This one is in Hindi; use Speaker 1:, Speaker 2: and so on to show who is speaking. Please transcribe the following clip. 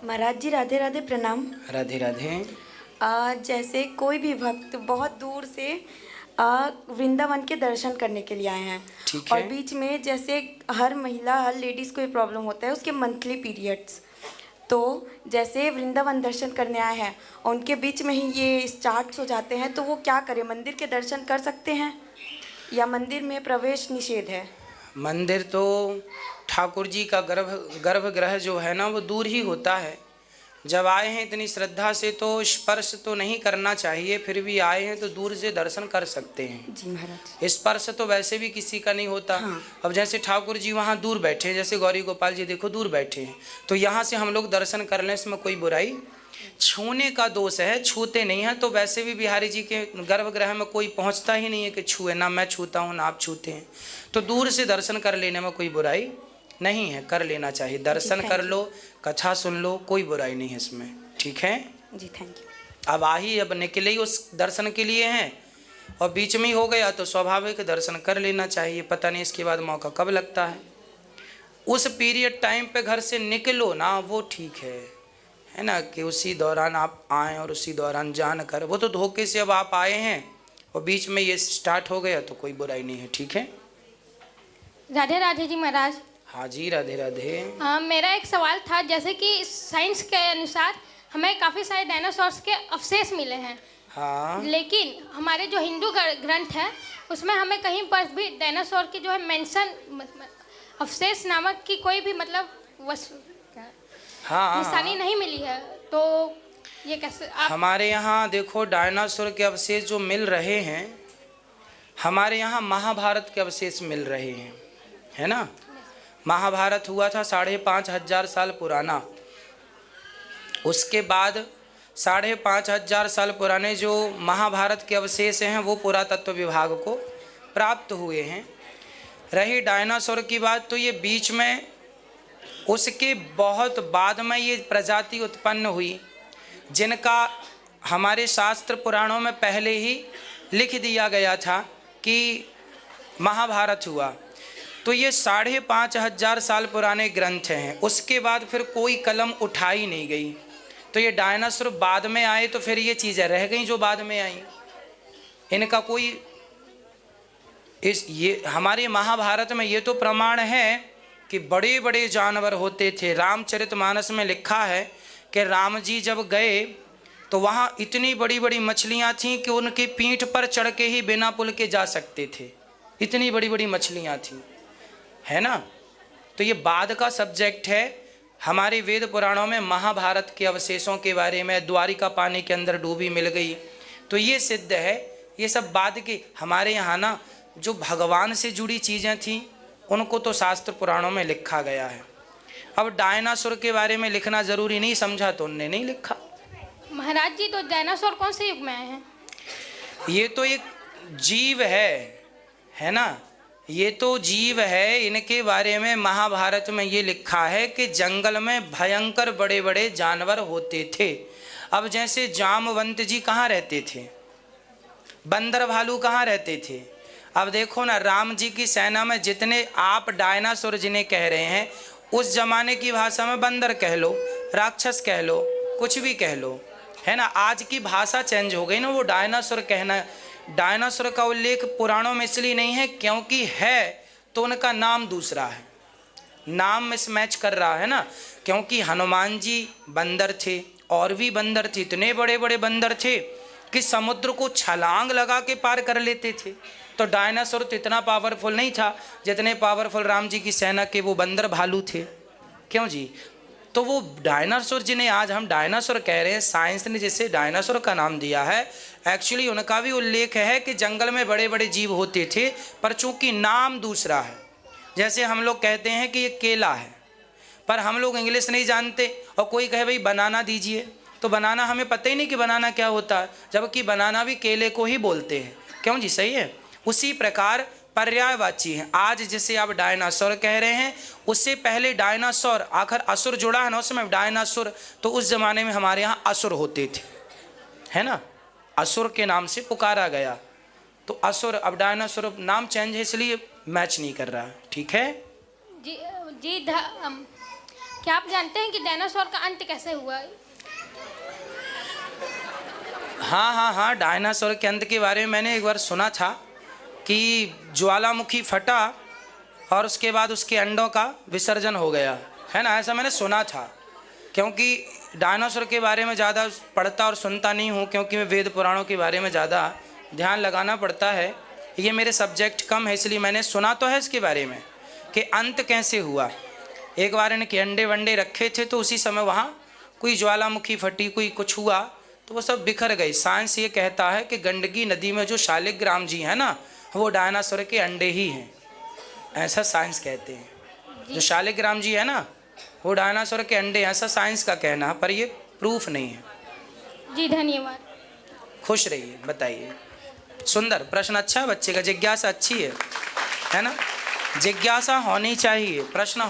Speaker 1: महाराज जी राधे राधे, प्रणाम।
Speaker 2: राधे राधे।
Speaker 1: जैसे कोई भी भक्त बहुत दूर से वृंदावन के दर्शन करने के लिए आए हैं,
Speaker 2: ठीक
Speaker 1: और
Speaker 2: है।
Speaker 1: बीच में जैसे हर महिला, हर लेडीज़ को ये प्रॉब्लम होता है उसके मंथली पीरियड्स। तो जैसे वृंदावन दर्शन करने आए हैं और उनके बीच में ही ये स्टार्ट हो जाते हैं, तो वो क्या करें? मंदिर के दर्शन कर सकते हैं या मंदिर में प्रवेश निषेध है?
Speaker 2: मंदिर तो ठाकुर जी का गर्भगृह जो है ना, वो दूर ही होता है। जब आए हैं इतनी श्रद्धा से तो स्पर्श तो नहीं करना चाहिए, फिर भी आए हैं तो दूर से दर्शन कर सकते हैं।
Speaker 1: जी महाराज।
Speaker 2: स्पर्श तो वैसे भी किसी का नहीं होता।
Speaker 1: हाँ।
Speaker 2: अब जैसे ठाकुर जी वहाँ दूर बैठे हैं, जैसे गौरी गोपाल जी देखो दूर बैठे हैं, तो यहाँ से हम लोग दर्शन कर लें, इसमें कोई बुराई। छूने का दोष है, छूते नहीं है। तो वैसे भी बिहारी जी के गर्भगृह में कोई पहुँचता ही नहीं है कि छुए, ना मैं छूता हूँ ना आप छूते हैं। तो दूर से दर्शन कर लेने में कोई बुराई नहीं है, कर लेना चाहिए। दर्शन कर लो, कथा सुन लो, कोई बुराई नहीं है इसमें। ठीक है
Speaker 1: जी, थैंक यू।
Speaker 2: अब निकले ही उस दर्शन के लिए हैं और बीच में ही हो गया तो स्वाभाविक दर्शन कर लेना चाहिए। पता नहीं इसके बाद मौका कब लगता है। उस पीरियड टाइम पे घर से निकलो ना, वो ठीक है ना, कि उसी दौरान आप आएँ और उसी दौरान जान कर, वो तो धोखे से अब आप आए हैं और बीच में ये स्टार्ट हो गया तो कोई बुराई नहीं है। ठीक है।
Speaker 3: राधे राधे जी महाराज।
Speaker 2: हाँ जी, राधे राधे।
Speaker 3: मेरा एक सवाल था, जैसे कि साइंस के अनुसार हमें काफ़ी सारे डायनासोर्स के अवशेष मिले हैं।
Speaker 2: हाँ।
Speaker 3: लेकिन हमारे जो हिंदू ग्रंथ है उसमें हमें कहीं पर भी डायनासोर की जो है मेंशन, अवशेष नामक की कोई भी मतलब
Speaker 2: हाँ,
Speaker 3: निशानी नहीं मिली है। तो ये कैसे आप?
Speaker 2: हमारे यहाँ देखो डायनासोर के अवशेष जो मिल रहे हैं, हमारे यहाँ महाभारत के अवशेष मिल रहे हैं, है ना। महाभारत हुआ था 5,500 साल पुराना। उसके बाद 5,500 साल पुराने जो महाभारत के अवशेष हैं वो पुरातत्व विभाग को प्राप्त हुए हैं। रही डायनासोर की बात, तो ये बीच में उसके बहुत बाद में ये प्रजाति उत्पन्न हुई, जिनका हमारे शास्त्र पुराणों में पहले ही लिख दिया गया था कि महाभारत हुआ। तो ये 5,500 साल पुराने ग्रंथ हैं। उसके बाद फिर कोई कलम उठाई नहीं गई। तो ये डायनासोर बाद में आए तो फिर ये चीज़ें रह गई जो बाद में आई। इनका कोई ये हमारे महाभारत में ये तो प्रमाण है कि बड़े बड़े जानवर होते थे। रामचरितमानस में लिखा है कि राम जी जब गए तो वहाँ इतनी बड़ी बड़ी मछलियाँ थीं कि उनकी पीठ पर चढ़ के ही बिना पुल के जा सकते थे। इतनी बड़ी बड़ी मछलियाँ थीं, है ना। तो ये बाद का सब्जेक्ट है। हमारे वेद पुराणों में महाभारत के अवशेषों के बारे में, द्वारिका पानी के अंदर डूबी मिल गई, तो ये सिद्ध है। ये सब बाद के। हमारे यहाँ ना जो भगवान से जुड़ी चीज़ें थीं उनको तो शास्त्र पुराणों में लिखा गया है। अब डायनासोर के बारे में लिखना ज़रूरी नहीं समझा तो उनने नहीं लिखा।
Speaker 3: महाराज जी, तो डायनासोर कौन से युग में आए हैं?
Speaker 2: ये तो एक जीव है ना। ये तो जीव है। इनके बारे में महाभारत में ये लिखा है कि जंगल में भयंकर बड़े बड़े जानवर होते थे। अब जैसे जामवंत जी कहाँ रहते थे, बंदर भालू कहाँ रहते थे। अब देखो ना, राम जी की सेना में जितने आप डायनासोर जिन्हें कह रहे हैं, उस जमाने की भाषा में बंदर कह लो, राक्षस कह लो, कुछ भी कह लो, है ना। आज की भाषा चेंज हो गई ना। वो डायनासोर कहना, डायनासोर का उल्लेख पुराणों में इसलिए नहीं है क्योंकि है तो उनका नाम दूसरा है, नाम मिसमैच कर रहा है ना। क्योंकि हनुमान जी बंदर थे और भी बंदर थे, इतने बड़े बड़े बंदर थे कि समुद्र को छलांग लगा के पार कर लेते थे। तो डायनासोर तो इतना पावरफुल नहीं था जितने पावरफुल राम जी की सेना के वो बंदर भालू थे। क्यों जी। तो वो डायनासोर जिन्हें आज हम डायनासोर कह रहे हैं, साइंस ने जिसे डायनासोर का नाम दिया है, एक्चुअली उनका भी उल्लेख है कि जंगल में बड़े बड़े जीव होते थे, पर चूंकि नाम दूसरा है। जैसे हम लोग कहते हैं कि ये केला है, पर हम लोग इंग्लिश नहीं जानते और कोई कहे भाई बनाना दीजिए, तो बनाना हमें पता ही नहीं कि बनाना क्या होता है, जबकि बनाना भी केले को ही बोलते हैं। क्यों जी, सही है। उसी प्रकार पर्यायवाची है। आज जिसे आप डायनासोर कह रहे हैं, उससे पहले डायनासोर, आखिर असुर जुड़ा है ना उसमें, डायनासोर। तो उस जमाने में हमारे यहाँ असुर होते थे, है ना। असुर के नाम से पुकारा गया। तो असुर, अब डायनासोर नाम चेंज है इसलिए मैच नहीं कर रहा। ठीक है
Speaker 3: जी जी क्या आप जानते हैं कि डायनासोर का अंत कैसे हुआ?
Speaker 2: हाँ, डायनासोर के अंत के बारे में मैंने एक बार सुना था कि ज्वालामुखी फटा और उसके बाद उसके अंडों का विसर्जन हो गया, है ना, ऐसा मैंने सुना था। क्योंकि डायनासोर के बारे में ज़्यादा पढ़ता और सुनता नहीं हूँ, क्योंकि मैं वेद पुराणों के बारे में ज़्यादा ध्यान लगाना पड़ता है, ये मेरे सब्जेक्ट कम है, इसलिए मैंने सुना तो है इसके बारे में कि अंत कैसे हुआ। एक बार इनके अंडे वंडे रखे थे तो उसी समय वहाँ कोई ज्वालामुखी फटी, कोई कुछ हुआ तो वो सब बिखर गई। साइंस ये कहता है कि गंडकी नदी में जो शालिग्राम जी हैं ना, वो डायनासोर के अंडे ही हैं, ऐसा साइंस कहते हैं। जो शालिग्राम जी है ना, वो डायनासोर के अंडे, ऐसा साइंस का कहना है, पर ये प्रूफ नहीं है।
Speaker 3: जी धन्यवाद।
Speaker 2: खुश रहिए। बताइए। सुंदर प्रश्न, अच्छा बच्चे का, जिज्ञासा अच्छी है ना, जिज्ञासा होनी चाहिए, प्रश्न